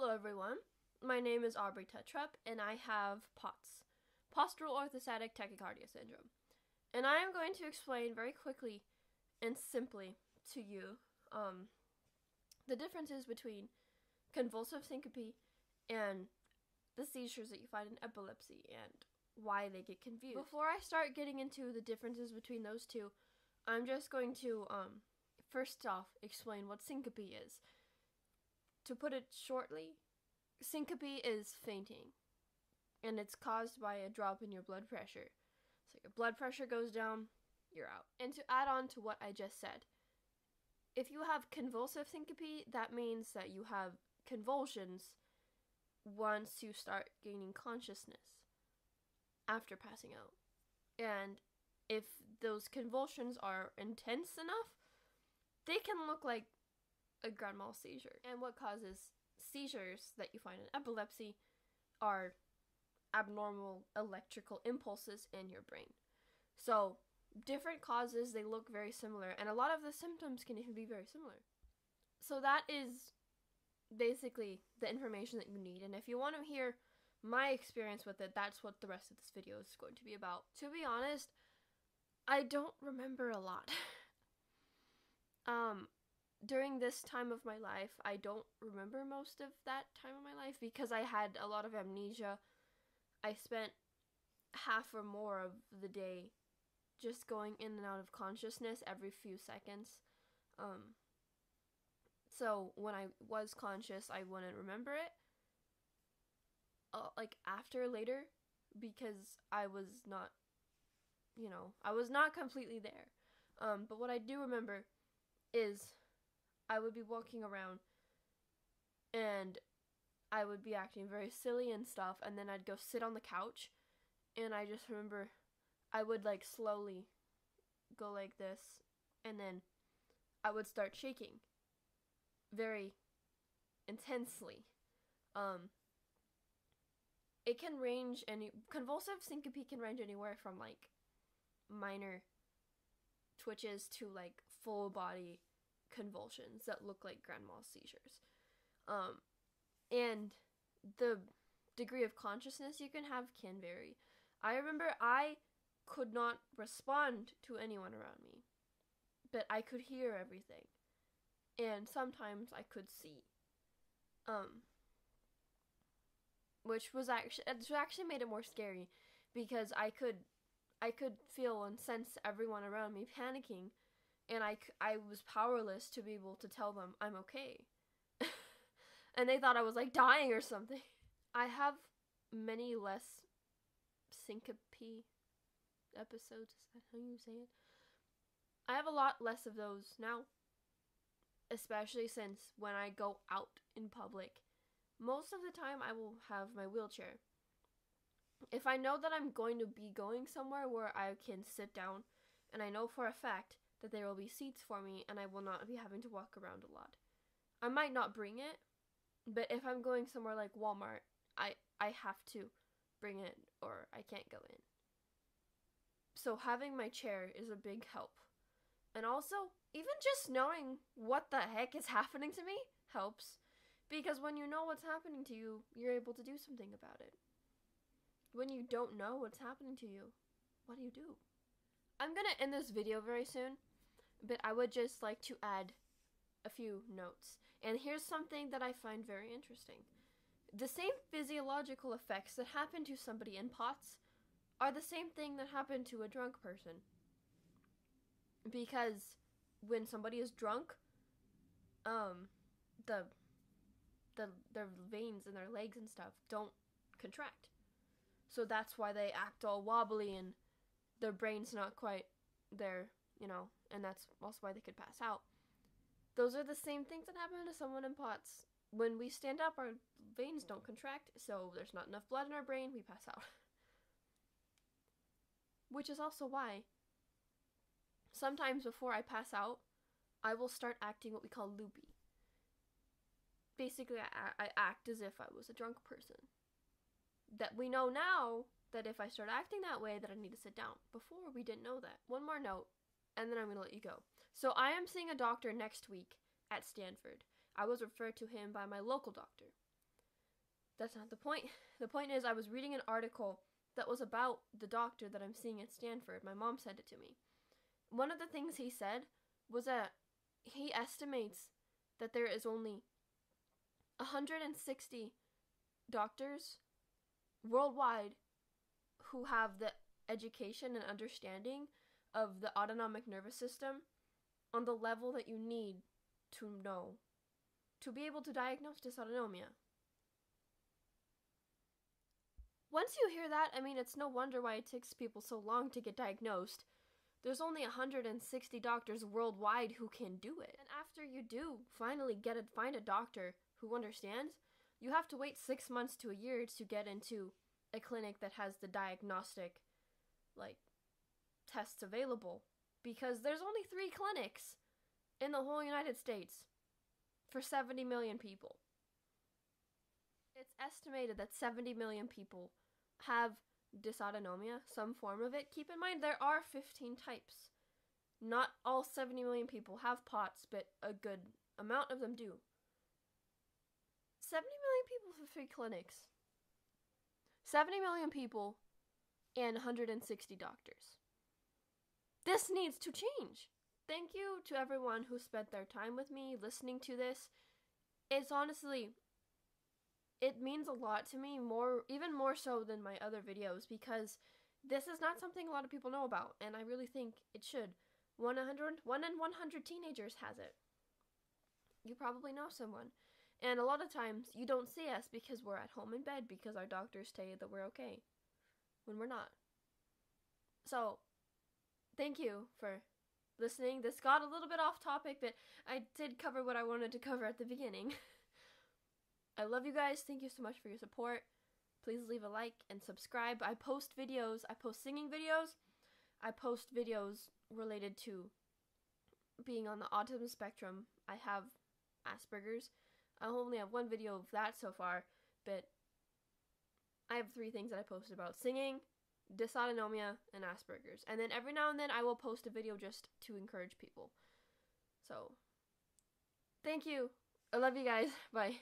Hello everyone, my name is Aubrey Tetrup and I have POTS, Postural Orthostatic Tachycardia Syndrome. And I am going to explain very quickly and simply to you the differences between convulsive syncope and the seizures that you find in epilepsy and why they get confused. Before I start getting into the differences between those two, I'm just going to first off explain what syncope is. To put it shortly, syncope is fainting, and it's caused by a drop in your blood pressure. So your blood pressure goes down, you're out. And to add on to what I just said, if you have convulsive syncope, that means that you have convulsions once you start gaining consciousness after passing out. And if those convulsions are intense enough, they can look like a grand mal seizure. And what causes seizures that you find in epilepsy are abnormal electrical impulses in your brain. So different causes, they look very similar, and a lot of the symptoms can even be very similar. So that is basically the information that you need, and if you want to hear my experience with it, that's what the rest of this video is going to be about. To be honest, I don't remember a lot. During this time of my life, I don't remember most of that time of my life because I had a lot of amnesia. I spent half or more of the day just going in and out of consciousness every few seconds. So when I was conscious, I wouldn't remember it. Later, because I was not, I was not completely there. But what I do remember is I would be walking around and I would be acting very silly and stuff, and then I'd go sit on the couch, and I just remember I would slowly go like this, and then I would start shaking very intensely. It can range convulsive syncope can range anywhere from minor twitches to full body convulsions that look like grand mal seizures. And the degree of consciousness you can have can vary. I remember I could not respond to anyone around me, but I could hear everything, and sometimes I could see, which actually made it more scary because I could feel and sense everyone around me panicking, and I was powerless to be able to tell them I'm okay. And they thought I was dying or something. I have many less syncope episodes. Is that how you say it? I have a lot less of those now, especially since when I go out in public, most of the time I will have my wheelchair. If I know that I'm going to be going somewhere where I can sit down, and I know for a fact that there will be seats for me and I will not be having to walk around a lot, I might not bring it, but if I'm going somewhere like Walmart, I have to bring it or I can't go in. So having my chair is a big help. And also, even just knowing what the heck is happening to me helps. Because when you know what's happening to you, you're able to do something about it. When you don't know what's happening to you, what do you do? I'm going to end this video very soon, but I would just like to add a few notes. And here's something that I find very interesting. The same physiological effects that happen to somebody in POTS are the same thing that happen to a drunk person. Because when somebody is drunk, their veins in their legs and stuff don't contract. So that's why they act all wobbly and their brain's not quite there, and that's also why they could pass out. Those are the same things that happen to someone in POTS. When we stand up, our veins don't contract, so there's not enough blood in our brain, we pass out. Which is also why sometimes before I pass out, I will start acting what we call loopy. Basically, I act as if I was a drunk person. That we know now that if I start acting that way, that I need to sit down. Before, we didn't know that. One more note, and then I'm going to let you go. So I am seeing a doctor next week at Stanford. I was referred to him by my local doctor. That's not the point. The point is, I was reading an article that was about the doctor that I'm seeing at Stanford. My mom sent it to me. One of the things he said was that he estimates that there is only 160 doctors worldwide who have the education and understanding of the autonomic nervous system on the level that you need to know to be able to diagnose dysautonomia. Once you hear that, I mean, it's no wonder why it takes people so long to get diagnosed. There's only 160 doctors worldwide who can do it. And after you do finally find a doctor who understands, you have to wait 6 months to a year to get into a clinic that has the diagnostic, tests available. Because there's only 3 clinics in the whole United States for 70 million people. It's estimated that 70 million people have dysautonomia, some form of it. Keep in mind, there are 15 types. Not all 70 million people have POTS, but a good amount of them do. 70 million people for 3 clinics. 70 million people and 160 doctors. This needs to change. Thank you to everyone who spent their time with me listening to this. It's honestly, it means a lot to me, even more so than my other videos, because this is not something a lot of people know about, and I really think it should. 1 in 100 teenagers has it. You probably know someone. And a lot of times, you don't see us because we're at home in bed because our doctors say that we're okay, when we're not. So, thank you for listening. This got a little bit off topic, but I did cover what I wanted to cover at the beginning. I love you guys. Thank you so much for your support. Please leave a like and subscribe. I post videos. I post singing videos. I post videos related to being on the autism spectrum. I have Asperger's. I only have 1 video of that so far, but I have 3 things that I posted about: singing, dysautonomia, and Asperger's. And then every now and then I will post a video just to encourage people. So, thank you. I love you guys. Bye.